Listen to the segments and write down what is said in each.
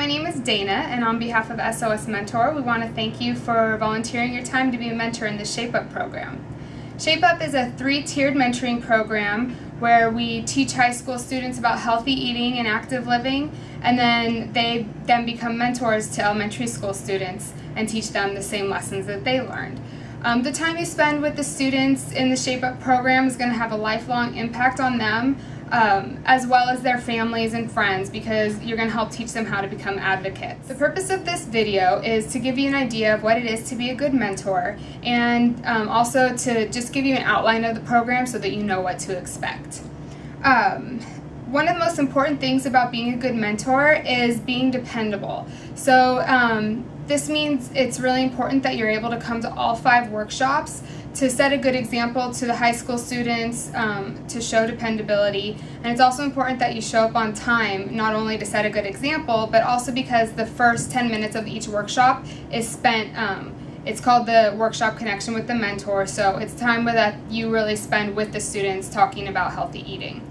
my name is Dana, and on behalf of SOS Mentor, we want to thank you for volunteering your time to be a mentor in the ShapeUp program. ShapeUp is a 3-tiered mentoring program where we teach high school students about healthy eating and active living, and then they become mentors to elementary school students and teach them the same lessons that they learned. The time you spend with the students in the ShapeUp program is going to have a lifelong impact on them, as well as their families and friends, because you're going to help teach them how to become advocates. The purpose of this video is to give you an idea of what it is to be a good mentor, and also to just give you an outline of the program so that you know what to expect. One of the most important things about being a good mentor is being dependable. So this means it's really important that you're able to come to all 5 workshops to set a good example to the high school students, to show dependability. And it's also important that you show up on time, not only to set a good example, but also because the first 10 minutes of each workshop is spent, it's called the workshop connection with the mentor, so it's time that you really spend with the students talking about healthy eating.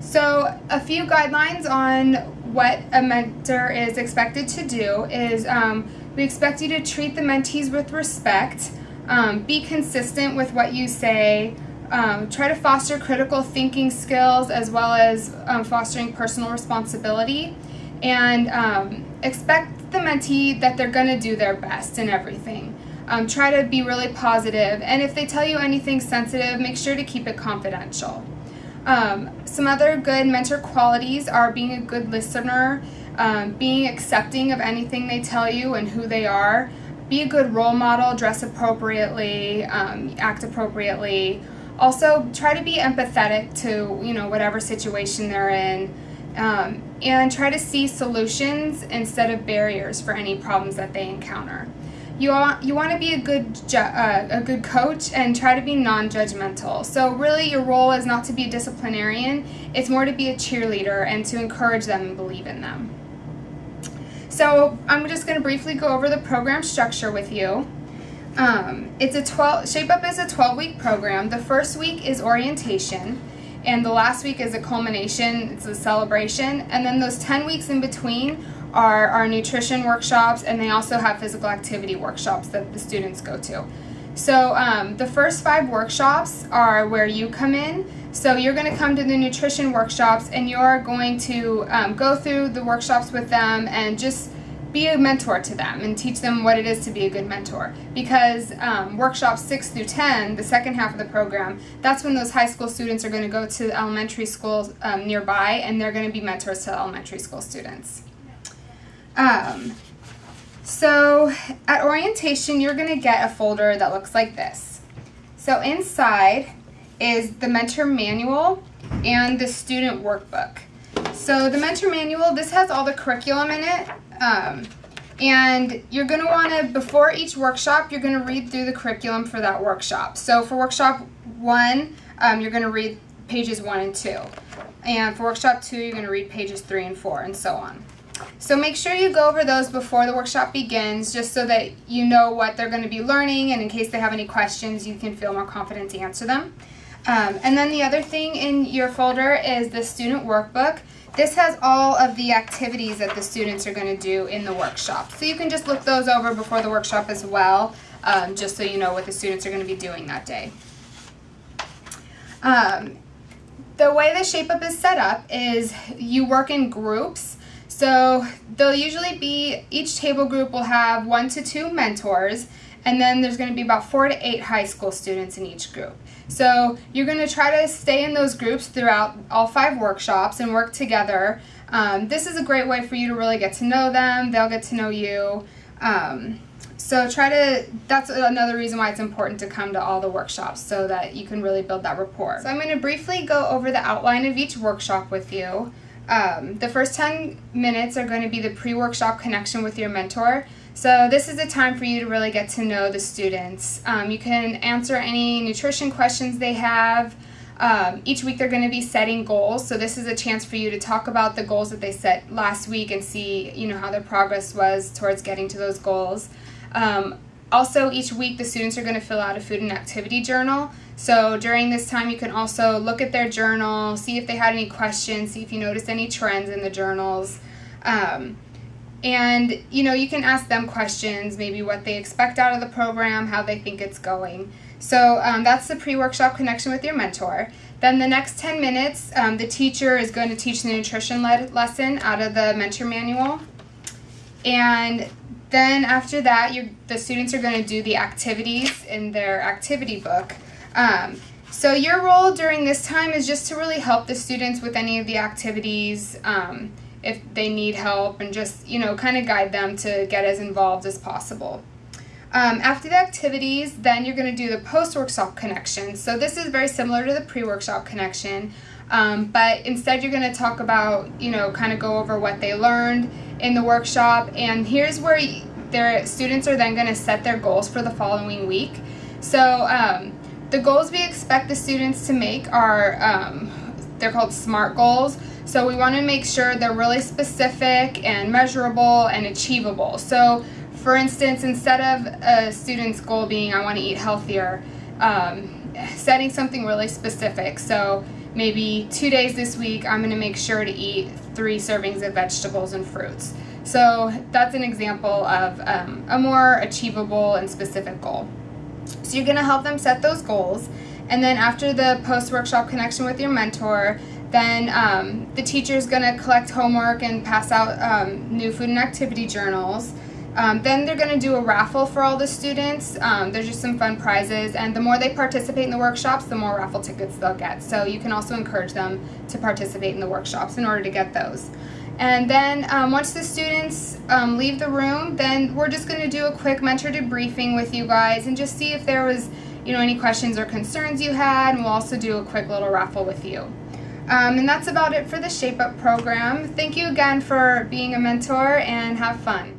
So a few guidelines on what a mentor is expected to do is we expect you to treat the mentees with respect, be consistent with what you say, try to foster critical thinking skills as well as fostering personal responsibility, and expect the mentee that they're going to do their best in everything. Try to be really positive, and if they tell you anything sensitive, make sure to keep it confidential. Some other good mentor qualities are being a good listener, being accepting of anything they tell you and who they are, be a good role model, dress appropriately, act appropriately. Also, try to be empathetic to whatever situation they're in, and try to see solutions instead of barriers for any problems that they encounter. You want to be a good coach and try to be non-judgmental. So really your role is not to be a disciplinarian, it's more to be a cheerleader and to encourage them and believe in them. So I'm just going to briefly go over the program structure with you. ShapeUp is a 12-week program. The first week is orientation, and the last week is a culmination, it's a celebration, and then those 10 weeks in between are our nutrition workshops, and they also have physical activity workshops that the students go to. So the first 5 workshops are where you come in. So you're going to come to the nutrition workshops, and you're going to go through the workshops with them and just be a mentor to them and teach them what it is to be a good mentor. Because workshops 6 through 10, the second half of the program, that's when those high school students are going to go to elementary schools nearby, and they're going to be mentors to elementary school students. So at orientation, you're going to get a folder that looks like this. So inside is the mentor manual and the student workbook. So the mentor manual, this has all the curriculum in it, and you're going to want to, before each workshop, you're going to read through the curriculum for that workshop. So for workshop 1, you're going to read pages 1 and 2, and for workshop 2, you're going to read pages 3 and 4, and so on. So make sure you go over those before the workshop begins, just so that you know what they're going to be learning, and in case they have any questions, you can feel more confident to answer them. And then the other thing in your folder is the student workbook. This has all of the activities that the students are going to do in the workshop. So you can just look those over before the workshop as well, just so you know what the students are going to be doing that day. The way the ShapeUp is set up is you work in groups. So they'll usually be, each table group will have 1 to 2 mentors, and then there's going to be about 4 to 8 high school students in each group. So you're going to try to stay in those groups throughout all 5 workshops and work together. This is a great way for you to really get to know them. They'll get to know you. So that's another reason why it's important to come to all the workshops, so that you can really build that rapport. So I'm going to briefly go over the outline of each workshop with you. The first 10 minutes are going to be the pre-workshop connection with your mentor. So this is a time for you to really get to know the students. You can answer any nutrition questions they have. Each week they're going to be setting goals, so this is a chance for you to talk about the goals that they set last week and see how their progress was towards getting to those goals. Also, each week the students are going to fill out a food and activity journal. So during this time you can also look at their journal, see if they had any questions, see if you noticed any trends in the journals. And you can ask them questions, maybe what they expect out of the program, how they think it's going. So that's the pre-workshop connection with your mentor. Then the next 10 minutes, the teacher is going to teach the nutrition lesson out of the mentor manual. And then after that, the students are going to do the activities in their activity book. So your role during this time is just to really help the students with any of the activities, if they need help, and just kind of guide them to get as involved as possible. After the activities, then you're going to do the post-workshop connection. So this is very similar to the pre-workshop connection, but instead you're going to talk about, kind of go over what they learned in the workshop, and here's where their students are then going to set their goals for the following week. So the goals we expect the students to make are, they're called SMART goals. So we want to make sure they're really specific and measurable and achievable. So for instance, instead of a student's goal being, I want to eat healthier, setting something really specific. So maybe 2 days this week, I'm going to make sure to eat 3 servings of vegetables and fruits. So that's an example of a more achievable and specific goal. So you're going to help them set those goals. And then after the post-workshop connection with your mentor, then the teacher is going to collect homework and pass out new food and activity journals. Then they're going to do a raffle for all the students. There's just some fun prizes, and the more they participate in the workshops, the more raffle tickets they'll get. So you can also encourage them to participate in the workshops in order to get those. And then once the students leave the room, then we're just going to do a quick mentor debriefing with you guys and just see if there was any questions or concerns you had, and we'll also do a quick little raffle with you. And that's about it for the ShapeUp program. Thank you again for being a mentor, and have fun.